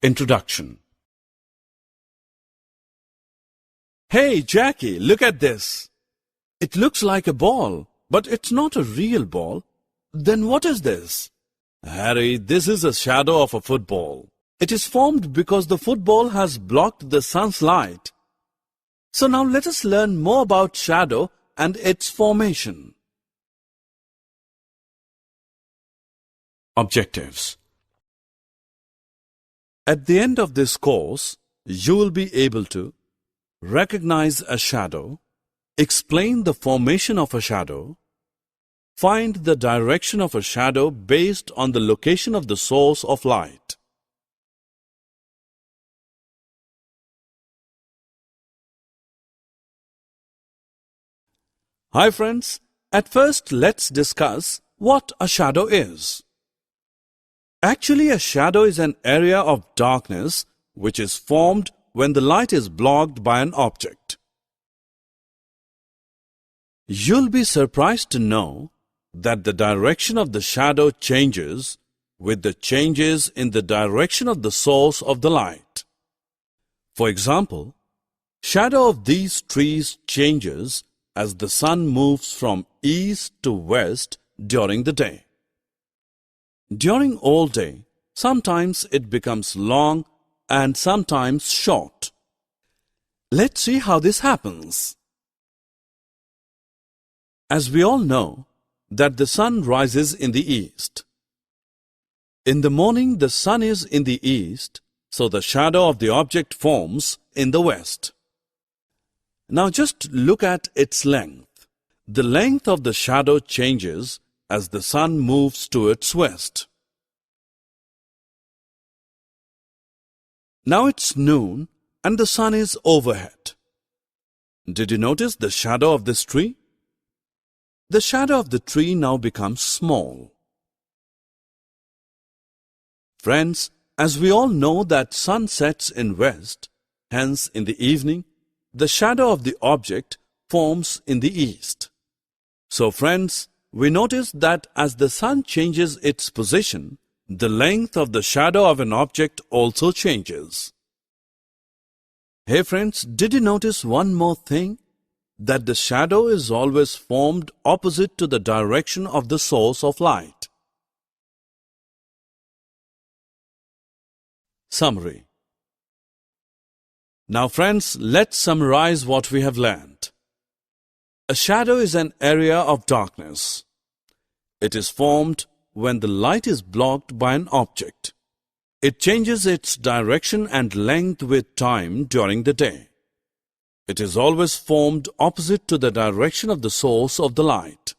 Introduction. Hey, Jackie, look at this. It looks like a ball, but it's not a real ball. Then what is this? Harry, this is a shadow of a football. It is formed because the football has blocked the sun's light. So now let us learn more about shadow and its formation. Objectives. At the end of this course, you will be able to recognize a shadow, explain the formation of a shadow, find the direction of a shadow based on the location of the source of light. Hi friends, at first let's discuss what a shadow is. Actually, a shadow is an area of darkness which is formed when the light is blocked by an object. You'll be surprised to know that the direction of the shadow changes with the changes in the direction of the source of the light. For example, shadow of these trees changes as the sun moves from east to west during the day. During all day, sometimes it becomes long and sometimes short. Let's see how this happens. As we all know that the sun rises in the east. In the morning, the sun is in the east, so the shadow of the object forms in the west. Now just look at its length. The length of the shadow changes as the sun moves towards west. Now it's noon and the sun is overhead. Did you notice the shadow of this tree? The shadow of the tree now becomes small. Friends, as we all know that sun sets in west, hence in the evening, the shadow of the object forms in the east. So friends, we notice that as the sun changes its position, the length of the shadow of an object also changes. Hey friends, did you notice one more thing? That the shadow is always formed opposite to the direction of the source of light. Summary. Now friends, let's summarize what we have learned. A shadow is an area of darkness. It is formed when the light is blocked by an object. It changes its direction and length with time during the day. It is always formed opposite to the direction of the source of the light.